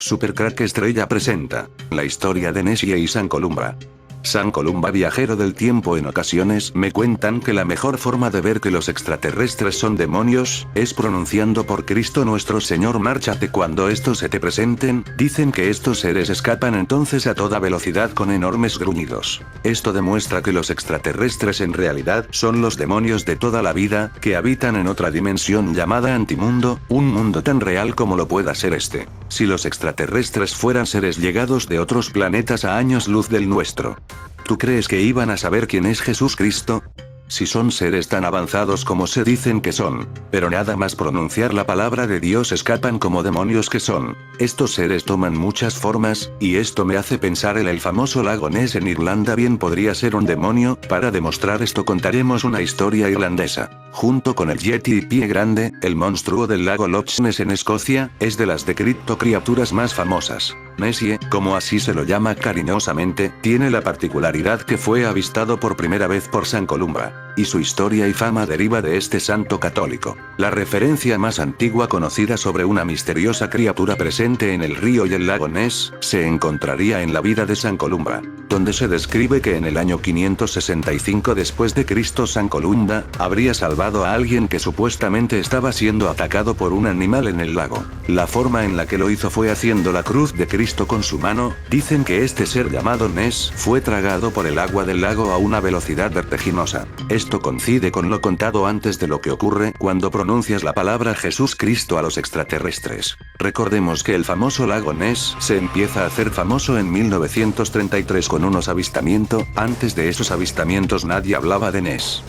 Super Crack Estrella presenta la historia de Nessie y San Columba. San Columba, viajero del tiempo. En ocasiones me cuentan que la mejor forma de ver que los extraterrestres son demonios, es pronunciando por Cristo nuestro Señor. Márchate cuando estos se te presenten. Dicen que estos seres escapan entonces a toda velocidad con enormes gruñidos. Esto demuestra que los extraterrestres en realidad son los demonios de toda la vida, que habitan en otra dimensión llamada antimundo, un mundo tan real como lo pueda ser este. Si los extraterrestres fueran seres llegados de otros planetas a años luz del nuestro, ¿tú crees que iban a saber quién es Jesús Cristo? Si son seres tan avanzados como se dicen que son, pero nada más pronunciar la palabra de Dios escapan como demonios que son. Estos seres toman muchas formas, y esto me hace pensar en el famoso lago Ness en Irlanda. Bien podría ser un demonio. Para demostrar esto contaremos una historia irlandesa. Junto con el Yeti y Pie Grande, el monstruo del lago Loch Ness en Escocia, es de las de criptocriaturas más famosas. Nessie, como así se lo llama cariñosamente, tiene la particularidad que fue avistado por primera vez por San Columba, y su historia y fama deriva de este santo católico. La referencia más antigua conocida sobre una misteriosa criatura presente en el río y el lago Ness, se encontraría en la vida de San Columba, donde se describe que en el año 565 después de Cristo San Columba habría salvado a alguien que supuestamente estaba siendo atacado por un animal en el lago. La forma en la que lo hizo fue haciendo la cruz de Cristo con su mano. Dicen que este ser llamado Ness fue tragado por el agua del lago a una velocidad vertiginosa. Esto coincide con lo contado antes de lo que ocurre cuando pronuncias la palabra Jesús Cristo a los extraterrestres. Recordemos que el famoso lago Ness se empieza a hacer famoso en 1933 con unos avistamientos. Antes de esos avistamientos nadie hablaba de Ness,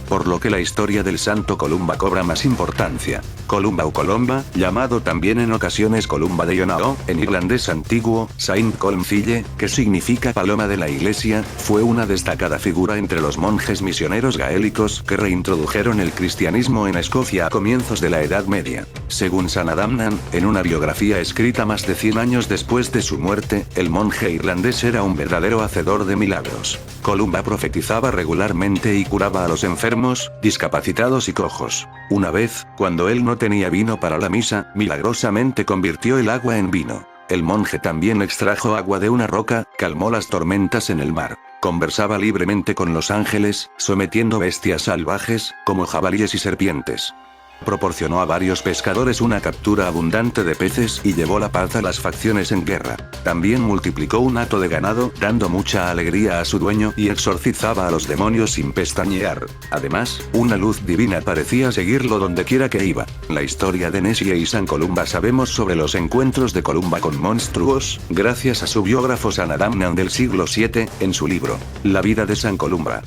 por lo que la historia del santo Columba cobra más importancia. Columba o Colomba, llamado también en ocasiones Columba de Ionao, en irlandés antiguo, Saint Colmcille, que significa paloma de la iglesia, fue una destacada figura entre los monjes misioneros gaélicos que reintrodujeron el cristianismo en Escocia a comienzos de la Edad Media. Según San Adamnan, en una biografía escrita más de 100 años después de su muerte, el monje irlandés era un verdadero hacedor de milagros. Columba profetizaba regularmente y curaba a los enfermos, discapacitados y cojos. Una vez, cuando él no tenía vino para la misa, milagrosamente convirtió el agua en vino. El monje también extrajo agua de una roca, calmó las tormentas en el mar. Conversaba libremente con los ángeles, sometiendo bestias salvajes, como jabalíes y serpientes. Proporcionó a varios pescadores una captura abundante de peces y llevó la paz a las facciones en guerra. También multiplicó un hato de ganado, dando mucha alegría a su dueño, y exorcizaba a los demonios sin pestañear. Además, una luz divina parecía seguirlo donde quiera que iba. La historia de Nessie y San Columba. Sabemos sobre los encuentros de Columba con monstruos, gracias a su biógrafo San Adamnan del siglo VII, en su libro, La vida de San Columba.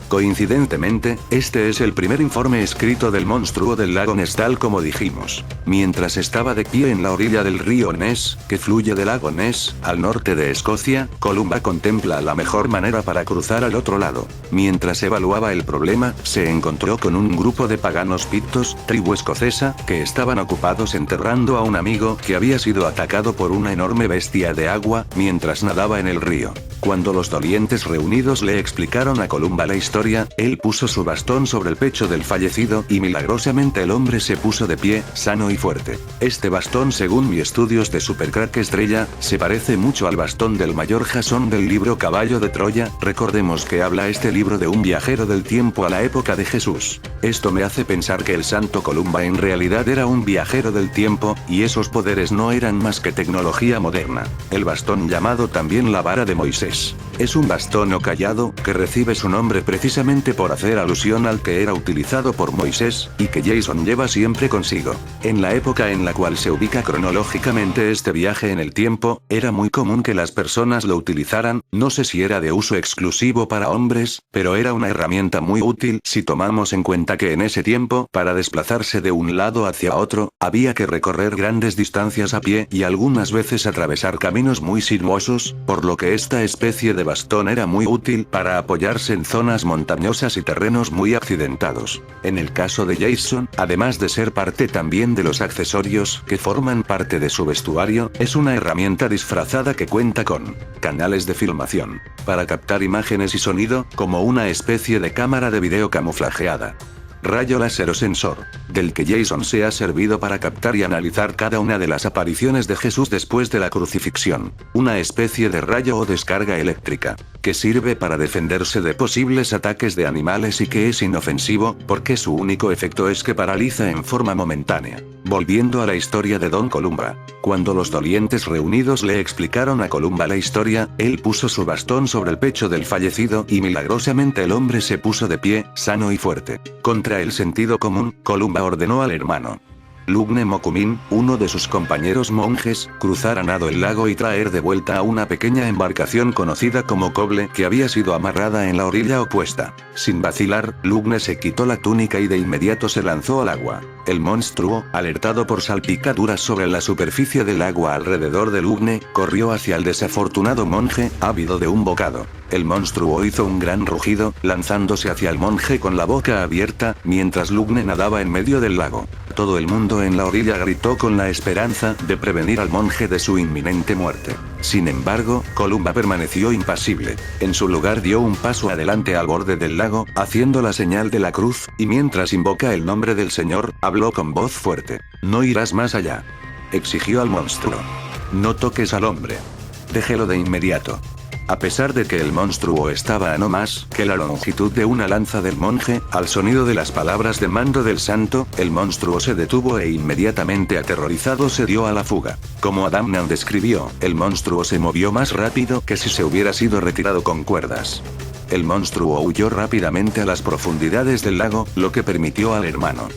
Coincidentemente, este es el primer informe escrito del monstruo del lago Ness, tal como dijimos. Mientras estaba de pie en la orilla del río Ness, que fluye del lago Ness, al norte de Escocia, Columba contempla la mejor manera para cruzar al otro lado. Mientras evaluaba el problema, se encontró con un grupo de paganos pictos, tribu escocesa, que estaban ocupados enterrando a un amigo que había sido atacado por una enorme bestia de agua, mientras nadaba en el río. Cuando los dolientes reunidos le explicaron a Columba la historia, él puso su bastón sobre el pecho del fallecido y milagrosamente el hombre se puso de pie, sano y fuerte. Este bastón, según mis estudios de Super Crack Estrella, se parece mucho al bastón del mayor Jasón del libro Caballo de Troya. Recordemos que habla este libro de un viajero del tiempo a la época de Jesús. Esto me hace pensar que el santo Columba en realidad era un viajero del tiempo, y esos poderes no eran más que tecnología moderna. El bastón, llamado también la vara de Moisés, es un bastón o cayado, que recibe su nombre precisamente por hacer alusión al que era utilizado por Moisés, y que Jason lleva siempre consigo. En la época en la cual se ubica cronológicamente este viaje en el tiempo, era muy común que las personas lo utilizaran. No sé si era de uso exclusivo para hombres, pero era una herramienta muy útil si tomamos en cuenta que en ese tiempo, para desplazarse de un lado hacia otro, había que recorrer grandes distancias a pie y algunas veces atravesar caminos muy sinuosos, por lo que esta especie de bastón era muy útil para apoyarse en zonas montañosas y terrenos muy accidentados. En el caso de Jason, además de ser parte también de los accesorios que forman parte de su vestuario, es una herramienta disfrazada que cuenta con canales de filmación para captar imágenes y sonido, como una especie de cámara de video camuflajeada. rayo láser o sensor, del que Jason se ha servido para captar y analizar cada una de las apariciones de Jesús después de la crucifixión. Una especie de rayo o descarga eléctrica, que sirve para defenderse de posibles ataques de animales y que es inofensivo, porque su único efecto es que paraliza en forma momentánea. Volviendo a la historia de Don Columbra. Cuando los dolientes reunidos le explicaron a Columba la historia, él puso su bastón sobre el pecho del fallecido y milagrosamente el hombre se puso de pie, sano y fuerte. Contra el sentido común, Columba ordenó al hermano Lugne Mokumin, uno de sus compañeros monjes, cruzar a nado el lago y traer de vuelta a una pequeña embarcación conocida como coble que había sido amarrada en la orilla opuesta. Sin vacilar, Lugne se quitó la túnica y de inmediato se lanzó al agua. El monstruo, alertado por salpicaduras sobre la superficie del agua alrededor de Lugne, corrió hacia el desafortunado monje, ávido de un bocado. El monstruo hizo un gran rugido, lanzándose hacia el monje con la boca abierta, mientras Lugne nadaba en medio del lago. Todo el mundo en la orilla gritó con la esperanza de prevenir al monje de su inminente muerte. Sin embargo, Columba permaneció impasible. En su lugar dio un paso adelante al borde del lago, haciendo la señal de la cruz, y mientras invoca el nombre del Señor, habló con voz fuerte. «No irás más allá», exigió al monstruo. «No toques al hombre. Déjelo de inmediato». A pesar de que el monstruo estaba a no más que la longitud de una lanza del monje, al sonido de las palabras de mando del santo, el monstruo se detuvo e inmediatamente aterrorizado se dio a la fuga. Como Adamnan describió, el monstruo se movió más rápido que si se hubiera sido retirado con cuerdas. El monstruo huyó rápidamente a las profundidades del lago, lo que permitió al hermano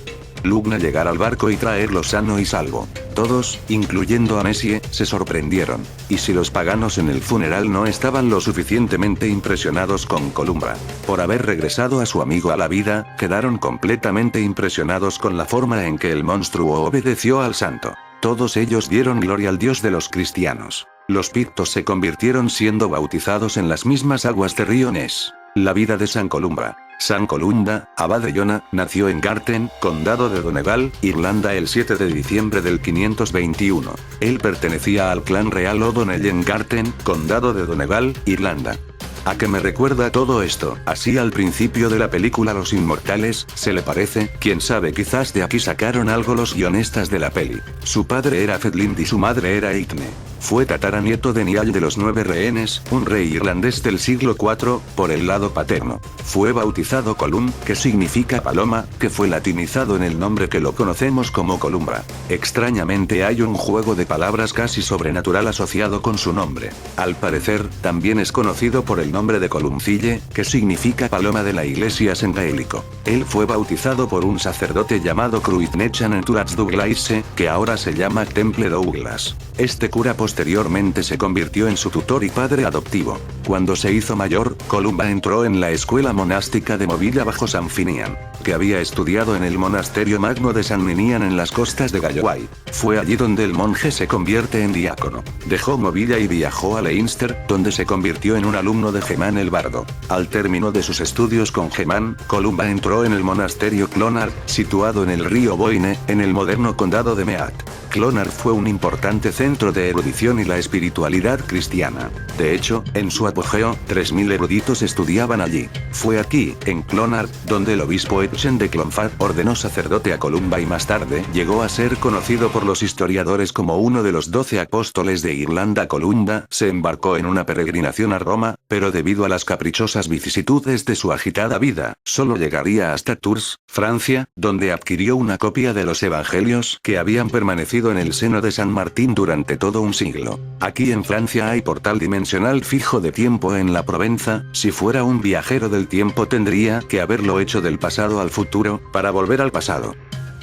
Lugne llegar al barco y traerlo sano y salvo. Todos, incluyendo a Nessie, se sorprendieron. Y si los paganos en el funeral no estaban lo suficientemente impresionados con Columbra por haber regresado a su amigo a la vida, quedaron completamente impresionados con la forma en que el monstruo obedeció al santo. Todos ellos dieron gloria al Dios de los cristianos. Los pictos se convirtieron siendo bautizados en las mismas aguas de Río Ness. La vida de San Columbra. San Columba, abad de Iona, nació en Garten, condado de Donegal, Irlanda el 7 de diciembre del 521. Él pertenecía al clan real O'Donnell en Garten, condado de Donegal, Irlanda. ¿A qué me recuerda todo esto? Así al principio de la película Los Inmortales, ¿se le parece? Quién sabe, quizás de aquí sacaron algo los guionistas de la peli. Su padre era Fedlind y su madre era Eithne. Fue tataranieto de Niall de los 9 rehenes, un rey irlandés del siglo IV, por el lado paterno. Fue bautizado Colum, que significa paloma, que fue latinizado en el nombre que lo conocemos como Columbra. Extrañamente hay un juego de palabras casi sobrenatural asociado con su nombre. Al parecer, también es conocido por el nombre de Columcille, que significa paloma de la iglesia en gaélico. Él fue bautizado por un sacerdote llamado Cruithnechan en Turats Douglaise, que ahora se llama Temple Douglas. Este cura posteriormente se convirtió en su tutor y padre adoptivo. Cuando se hizo mayor, Columba entró en la escuela monástica de Movilla bajo San Finian, que había estudiado en el monasterio magno de San Ninian en las costas de Galloway. Fue allí donde el monje se convierte en diácono. Dejó Movilla y viajó a Leinster, donde se convirtió en un alumno de Gemán el Bardo. Al término de sus estudios con Gemán, Columba entró en el monasterio Clonard, situado en el río Boyne, en el moderno condado de Meath. Clonard fue un importante centro de erudición y la espiritualidad cristiana. De hecho, en su apogeo, 3000 eruditos estudiaban allí. Fue aquí, en Clonard, donde el obispo Etchen de Clonfad ordenó sacerdote a Columba y más tarde llegó a ser conocido por los historiadores como uno de los 12 apóstoles de Irlanda. Columba se embarcó en una peregrinación a Roma, pero debido a las caprichosas vicisitudes de su agitada vida, solo llegaría hasta Tours, Francia, donde adquirió una copia de los evangelios que habían permanecido en el seno de San Martín durante todo un siglo. Aquí en Francia hay portal dimensional fijo de tiempo en la Provenza. Si fuera un viajero del tiempo tendría que haberlo hecho del pasado al futuro, para volver al pasado.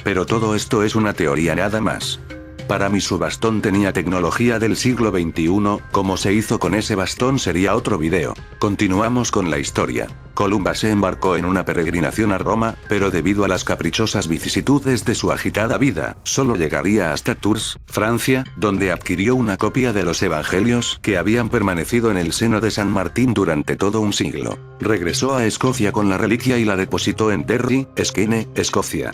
Pero todo esto es una teoría nada más. Para mí su bastón tenía tecnología del siglo XXI, como se hizo con ese bastón sería otro video. Continuamos con la historia. Columba se embarcó en una peregrinación a Roma, pero debido a las caprichosas vicisitudes de su agitada vida, solo llegaría hasta Tours, Francia, donde adquirió una copia de los evangelios que habían permanecido en el seno de San Martín durante todo un siglo. Regresó a Escocia con la reliquia y la depositó en Derry, Skene, Escocia.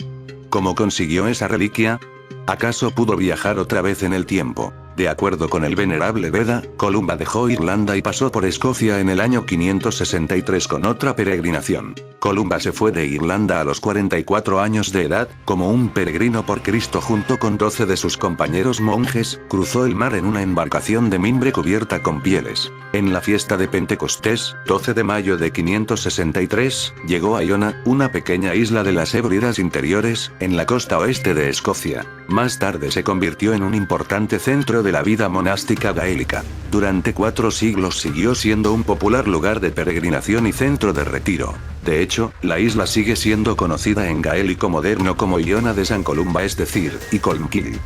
¿Cómo consiguió esa reliquia? ¿Acaso pudo viajar otra vez en el tiempo? De acuerdo con el venerable Beda, Columba dejó Irlanda y pasó por Escocia en el año 563 con otra peregrinación. Columba se fue de Irlanda a los 44 años de edad, como un peregrino por Cristo junto con 12 de sus compañeros monjes, cruzó el mar en una embarcación de mimbre cubierta con pieles. En la fiesta de Pentecostés, 12 de mayo de 563, llegó a Iona, una pequeña isla de las Hébridas interiores, en la costa oeste de Escocia. Más tarde se convirtió en un importante centro de la vida monástica gaélica. Durante 4 siglos siguió siendo un popular lugar de peregrinación y centro de retiro. De hecho, la isla sigue siendo conocida en gaélico moderno como Iona de San Columba, es decir, Icolmkill.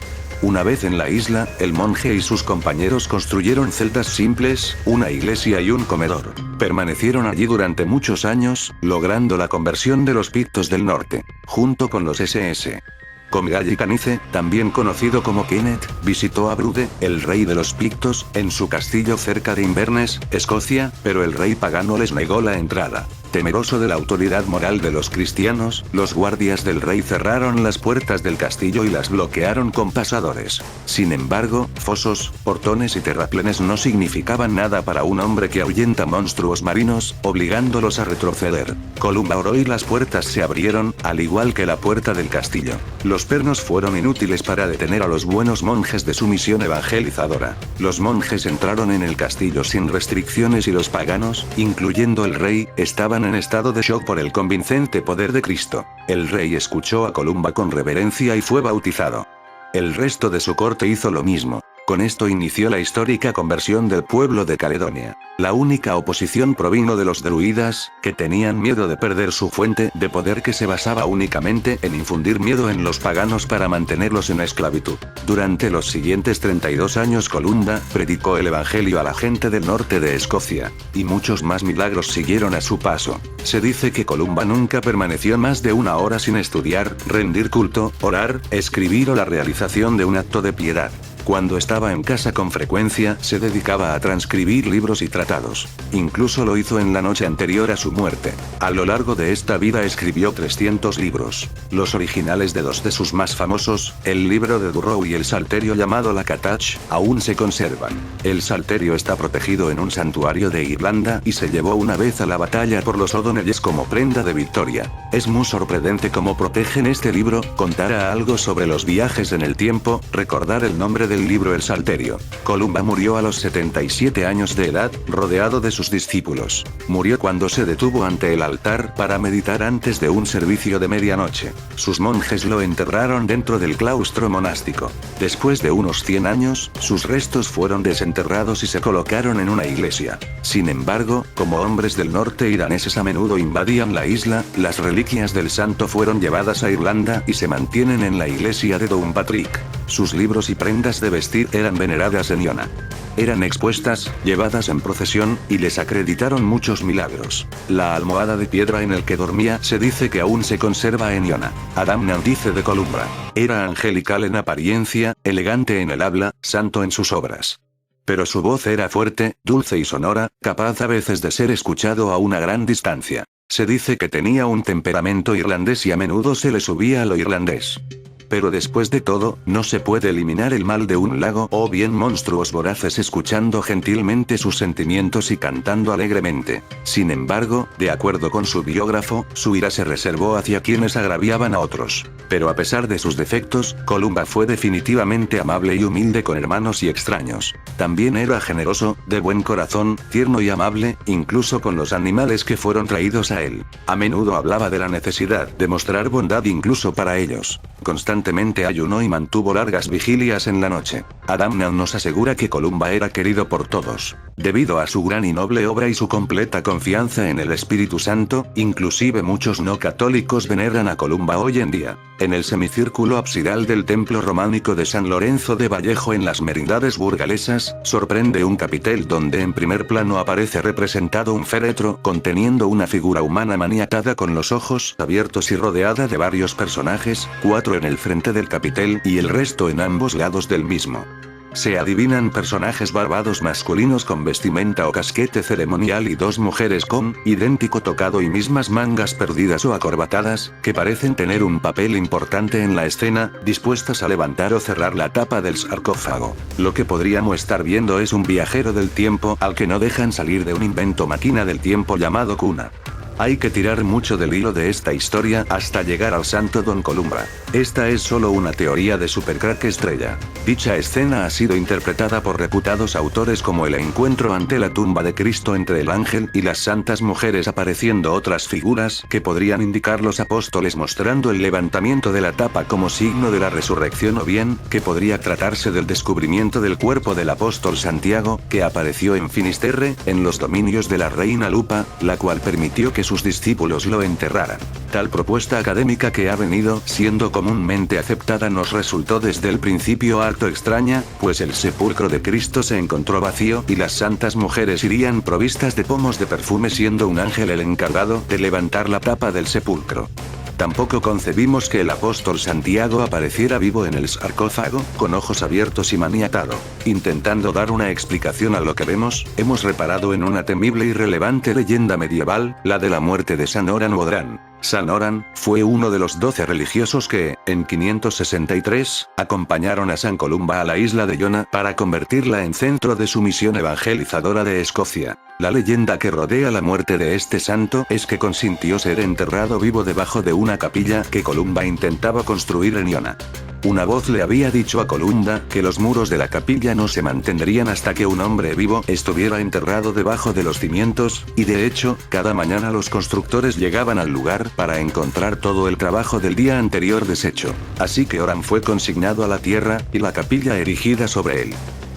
Una vez en la isla, el monje y sus compañeros construyeron celdas simples, una iglesia y un comedor. Permanecieron allí durante muchos años, logrando la conversión de los pictos del norte, junto con los SS. Comgall Canice, también conocido como Kenneth, visitó a Brude, el rey de los pictos, en su castillo cerca de Inverness, Escocia, pero el rey pagano les negó la entrada. Temeroso de la autoridad moral de los cristianos, los guardias del rey cerraron las puertas del castillo y las bloquearon con pasadores. Sin embargo, fosos, portones y terraplenes no significaban nada para un hombre que ahuyenta monstruos marinos, obligándolos a retroceder. Columba oró y las puertas se abrieron, al igual que la puerta del castillo. Los pernos fueron inútiles para detener a los buenos monjes de su misión evangelizadora. Los monjes entraron en el castillo sin restricciones y los paganos, incluyendo el rey, estaban en estado de shock por el convincente poder de Cristo. El rey escuchó a Columba con reverencia y fue bautizado. El resto de su corte hizo lo mismo. Con esto inició la histórica conversión del pueblo de Caledonia. La única oposición provino de los druidas, que tenían miedo de perder su fuente de poder que se basaba únicamente en infundir miedo en los paganos para mantenerlos en esclavitud. Durante los siguientes 32 años Columba predicó el evangelio a la gente del norte de Escocia, y muchos más milagros siguieron a su paso. Se dice que Columba nunca permaneció más de 1 hora sin estudiar, rendir culto, orar, escribir o la realización de un acto de piedad. Cuando estaba en casa con frecuencia se dedicaba a transcribir libros y tratados. Incluso lo hizo en la noche anterior a su muerte. A lo largo de esta vida escribió 300 libros. Los originales de 2 de sus más famosos, el libro de Durrow y el salterio llamado la Catach, aún se conservan. El salterio está protegido en un santuario de Irlanda y se llevó una vez a la batalla por los O'Donnells como prenda de victoria. Es muy sorprendente cómo protegen este libro, contar algo sobre los viajes en el tiempo, recordar el nombre del libro El Salterio. Columba murió a los 77 años de edad, rodeado de sus discípulos. Murió cuando se detuvo ante el altar para meditar antes de un servicio de medianoche. Sus monjes lo enterraron dentro del claustro monástico. Después de unos 100 años, sus restos fueron desenterrados y se colocaron en una iglesia. Sin embargo, como hombres del norte iraneses a menudo invadían la isla, las reliquias del santo fueron llevadas a Irlanda y se mantienen en la iglesia de Downpatrick. Sus libros y prendas de vestir eran veneradas en Iona. Eran expuestas, llevadas en procesión, y les acreditaron muchos milagros. La almohada de piedra en el que dormía se dice que aún se conserva en Iona. Adamnan dice de Columba: era angelical en apariencia, elegante en el habla, santo en sus obras. Pero su voz era fuerte, dulce y sonora, capaz a veces de ser escuchado a una gran distancia. Se dice que tenía un temperamento irlandés y a menudo se le subía a lo irlandés. Pero después de todo, no se puede eliminar el mal de un lago o bien monstruos voraces escuchando gentilmente sus sentimientos y cantando alegremente. Sin embargo, de acuerdo con su biógrafo, su ira se reservó hacia quienes agraviaban a otros. Pero a pesar de sus defectos, Columba fue definitivamente amable y humilde con hermanos y extraños. También era generoso, de buen corazón, tierno y amable, incluso con los animales que fueron traídos a él. A menudo hablaba de la necesidad de mostrar bondad incluso para ellos. Constantemente ayunó y mantuvo largas vigilias en la noche. Adamnan nos asegura que Columba era querido por todos. Debido a su gran y noble obra y su completa confianza en el Espíritu Santo, inclusive muchos no católicos veneran a Columba hoy en día. En el semicírculo absidal del templo románico de San Lorenzo de Vallejo en las merindades burgalesas, sorprende un capitel donde en primer plano aparece representado un féretro conteniendo una figura humana maniatada con los ojos abiertos y rodeada de varios personajes, 4 en el frente del capitel y el resto en ambos lados del mismo. Se adivinan personajes barbados masculinos con vestimenta o casquete ceremonial y dos mujeres con idéntico tocado y mismas mangas perdidas o acorbatadas, que parecen tener un papel importante en la escena, dispuestas a levantar o cerrar la tapa del sarcófago. Lo que podríamos estar viendo es un viajero del tiempo al que no dejan salir de un invento máquina del tiempo llamado cuna. Hay que tirar mucho del hilo de esta historia hasta llegar al santo Don Columbra. Esta es solo una teoría de Supercrack Estrella. Dicha escena ha sido interpretada por reputados autores como el encuentro ante la tumba de Cristo entre el ángel y las santas mujeres, apareciendo otras figuras que podrían indicar los apóstoles mostrando el levantamiento de la tapa como signo de la resurrección, o bien, que podría tratarse del descubrimiento del cuerpo del apóstol Santiago, que apareció en Finisterre, en los dominios de la reina Lupa, la cual permitió que sus discípulos lo enterraran. Tal propuesta académica, que ha venido siendo comúnmente aceptada, nos resultó desde el principio harto extraña, pues el sepulcro de Cristo se encontró vacío y las santas mujeres irían provistas de pomos de perfume, siendo un ángel el encargado de levantar la tapa del sepulcro. Tampoco concebimos que el apóstol Santiago apareciera vivo en el sarcófago, con ojos abiertos y maniatado. Intentando dar una explicación a lo que vemos, hemos reparado en una temible y relevante leyenda medieval, la de la muerte de San Oran o Odrán. San Oran fue uno de los 12 religiosos que, en 563, acompañaron a San Columba a la isla de Iona para convertirla en centro de su misión evangelizadora de Escocia. La leyenda que rodea la muerte de este santo es que consintió ser enterrado vivo debajo de una capilla que Columba intentaba construir en Iona. Una voz le había dicho a Columba que los muros de la capilla no se mantendrían hasta que un hombre vivo estuviera enterrado debajo de los cimientos, y de hecho, cada mañana los constructores llegaban al lugar para encontrar todo el trabajo del día anterior deshecho. Así que Oran fue consignado a la tierra, y la capilla erigida sobre él.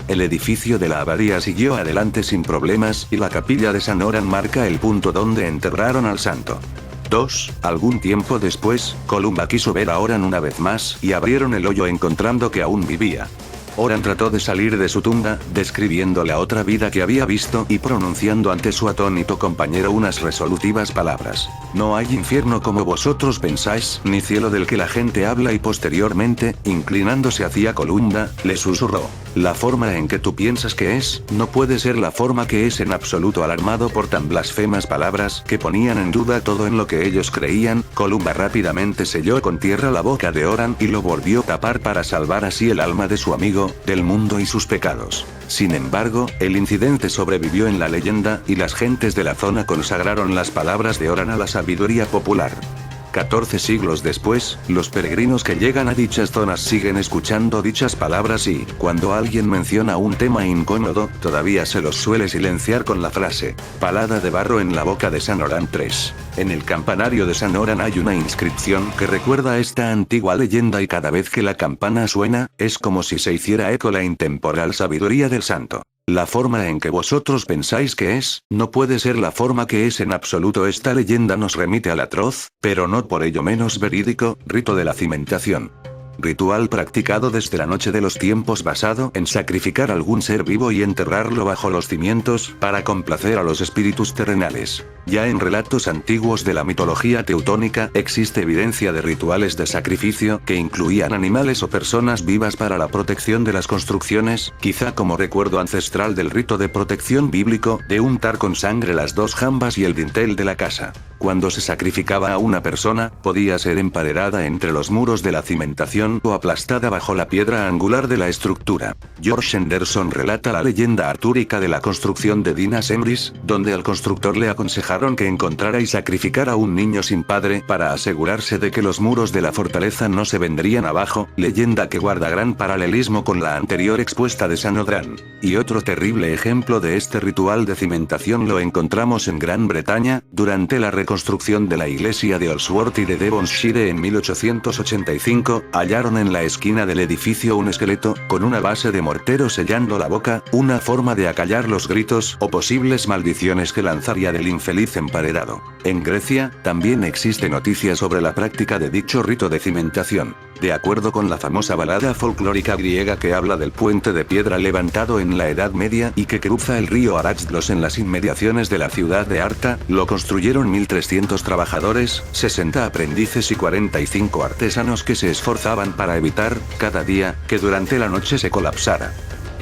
El edificio de la abadía siguió adelante sin problemas, y la capilla de San Oran marca el punto donde enterraron al santo. Algún tiempo después, Columba quiso ver a Oran una vez más, y abrieron el hoyo encontrando que aún vivía. Oran trató de salir de su tumba, describiendo la otra vida que había visto y pronunciando ante su atónito compañero unas resolutivas palabras. No hay infierno como vosotros pensáis, ni cielo del que la gente habla, y posteriormente, inclinándose hacia Columba, le susurró: la forma en que tú piensas que es, no puede ser la forma que es en absoluto. Alarmado por tan blasfemas palabras que ponían en duda todo en lo que ellos creían, Columba rápidamente selló con tierra la boca de Oran y lo volvió a tapar para salvar así el alma de su amigo, del mundo y sus pecados. Sin embargo, el incidente sobrevivió en la leyenda, y las gentes de la zona consagraron las palabras de Oran a la sabiduría popular. 14 siglos después, los peregrinos que llegan a dichas zonas siguen escuchando dichas palabras y, cuando alguien menciona un tema incómodo, todavía se los suele silenciar con la frase: palada de barro en la boca de San Oran 3. En el campanario de San Oran hay una inscripción que recuerda esta antigua leyenda, y cada vez que la campana suena, es como si se hiciera eco la intemporal sabiduría del santo. La forma en que vosotros pensáis que es, no puede ser la forma que es en absoluto. Esta leyenda nos remite al atroz, pero no por ello menos verídico, rito de la cimentación. Ritual practicado desde la noche de los tiempos basado en sacrificar algún ser vivo y enterrarlo bajo los cimientos para complacer a los espíritus terrenales. Ya en relatos antiguos de la mitología teutónica existe evidencia de rituales de sacrificio que incluían animales o personas vivas para la protección de las construcciones, quizá como recuerdo ancestral del rito de protección bíblico de untar con sangre las dos jambas y el dintel de la casa. Cuando se sacrificaba a una persona, podía ser emparedada entre los muros de la cimentación o aplastada bajo la piedra angular de la estructura. George Henderson relata la leyenda artúrica de la construcción de Dinas Emrys, donde al constructor le aconsejaron que encontrara y sacrificara a un niño sin padre para asegurarse de que los muros de la fortaleza no se vendrían abajo, leyenda que guarda gran paralelismo con la anterior expuesta de San Odrán. Y otro terrible ejemplo de este ritual de cimentación lo encontramos en Gran Bretaña, durante la reconstrucción de la iglesia de Oldsworth y de Devonshire en 1885, hallaron en la esquina del edificio un esqueleto, con una base de mortero sellando la boca, una forma de acallar los gritos o posibles maldiciones que lanzaría del infeliz emparedado. En Grecia, también existe noticia sobre la práctica de dicho rito de cimentación. De acuerdo con la famosa balada folclórica griega que habla del puente de piedra levantado en la Edad Media y que cruza el río Araxdlos en las inmediaciones de la ciudad de Arta, lo construyeron 1300 trabajadores, 60 aprendices y 45 artesanos que se esforzaban para evitar, cada día, que durante la noche se colapsara.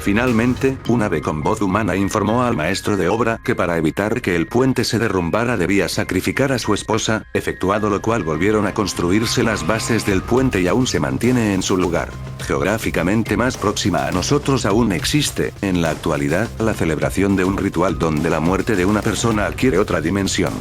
Finalmente, un ave con voz humana informó al maestro de obra que para evitar que el puente se derrumbara debía sacrificar a su esposa, efectuado lo cual volvieron a construirse las bases del puente y aún se mantiene en su lugar. Geográficamente más próxima a nosotros aún existe, en la actualidad, la celebración de un ritual donde la muerte de una persona adquiere otra dimensión.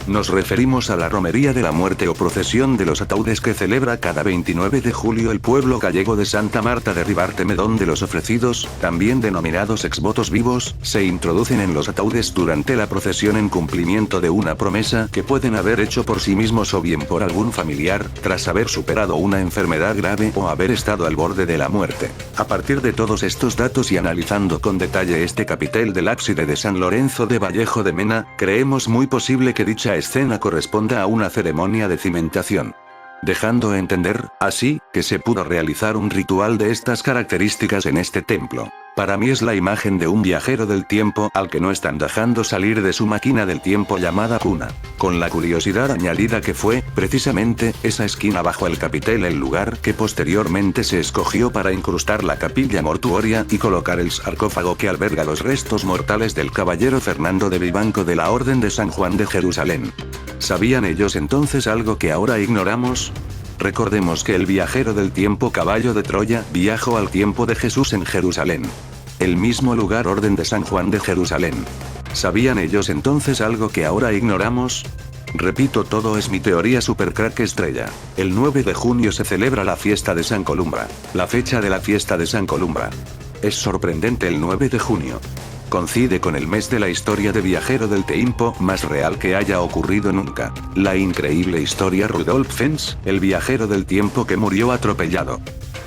Nos referimos a la romería de la muerte o procesión de los ataúdes que celebra cada 29 de julio el pueblo gallego de Santa Marta de Ribárteme, donde los ofrecidos, también denominados exvotos vivos, se introducen en los ataúdes durante la procesión en cumplimiento de una promesa que pueden haber hecho por sí mismos o bien por algún familiar, tras haber superado una enfermedad grave o haber estado al borde de la muerte. A partir de todos estos datos y analizando con detalle este capitel del ábside de San Lorenzo de Vallejo de Mena, creemos muy posible que dicha escena corresponda a una ceremonia de cimentación. Dejando entender, así, que se pudo realizar un ritual de estas características en este templo. Para mí es la imagen de un viajero del tiempo al que no están dejando salir de su máquina del tiempo llamada cuna. Con la curiosidad añadida que fue, precisamente, esa esquina bajo el capitel el lugar que posteriormente se escogió para incrustar la capilla mortuoria y colocar el sarcófago que alberga los restos mortales del caballero Fernando de Vivanco de la Orden de San Juan de Jerusalén. ¿Sabían ellos entonces algo que ahora ignoramos? Recordemos que el viajero del tiempo caballo de Troya viajó al tiempo de Jesús en Jerusalén. El mismo lugar Orden de San Juan de Jerusalén. ¿Sabían ellos entonces algo que ahora ignoramos? Repito, todo es mi teoría supercrack estrella. El 9 de junio se celebra la fiesta de San Columbra. La fecha de la fiesta de San Columbra. Es sorprendente el 9 de junio. Coincide con el mes de la historia de viajero del tiempo más real que haya ocurrido nunca. La increíble historia Rudolf Fens, el viajero del tiempo que murió atropellado.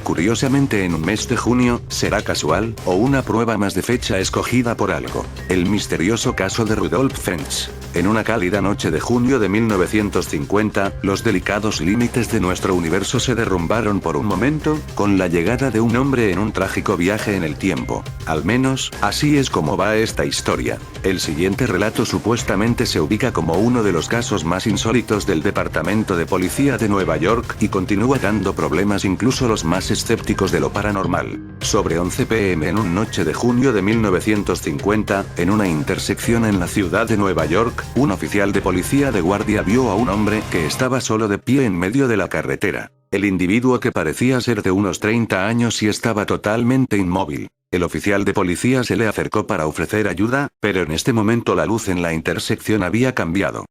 Curiosamente en un mes de junio, ¿será casual, o una prueba más de fecha escogida por algo? El misterioso caso de Rudolf Fens. En una cálida noche de junio de 1950, los delicados límites de nuestro universo se derrumbaron por un momento, con la llegada de un hombre en un trágico viaje en el tiempo. Al menos, así es como va esta historia. El siguiente relato supuestamente se ubica como uno de los casos más insólitos del Departamento de Policía de Nueva York y continúa dando problemas incluso los más escépticos de lo paranormal. Sobre 11 p.m. en una noche de junio de 1950, en una intersección en la ciudad de Nueva York, un oficial de policía de guardia vio a un hombre que estaba solo de pie en medio de la carretera. El individuo, que parecía ser de unos 30 años y estaba totalmente inmóvil. El oficial de policía se le acercó para ofrecer ayuda, pero en este momento la luz en la intersección había cambiado.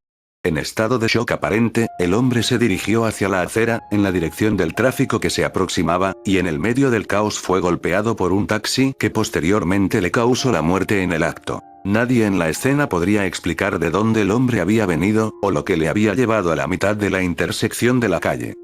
En estado de shock aparente, el hombre se dirigió hacia la acera, en la dirección del tráfico que se aproximaba, y en el medio del caos fue golpeado por un taxi que posteriormente le causó la muerte en el acto. Nadie en la escena podría explicar de dónde el hombre había venido, o lo que le había llevado a la mitad de la intersección de la calle.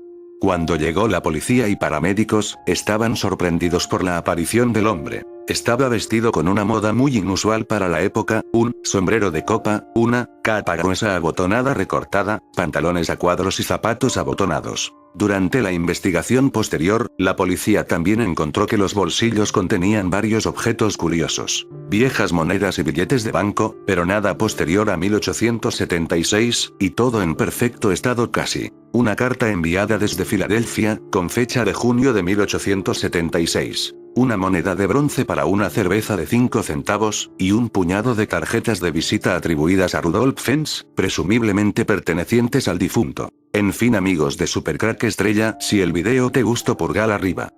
Cuando llegó la policía y paramédicos, estaban sorprendidos por la aparición del hombre. Estaba vestido con una moda muy inusual para la época, un sombrero de copa, una capa gruesa abotonada recortada, pantalones a cuadros y zapatos abotonados. Durante la investigación posterior, la policía también encontró que los bolsillos contenían varios objetos curiosos. Viejas monedas y billetes de banco, pero nada posterior a 1876, y todo en perfecto estado casi. Una carta enviada desde Filadelfia, con fecha de junio de 1876. Una moneda de bronce para una cerveza de 5 centavos, y un puñado de tarjetas de visita atribuidas a Rudolf Fens, presumiblemente pertenecientes al difunto. En fin, amigos de Supercrack Estrella, si el video te gustó, pulgar arriba.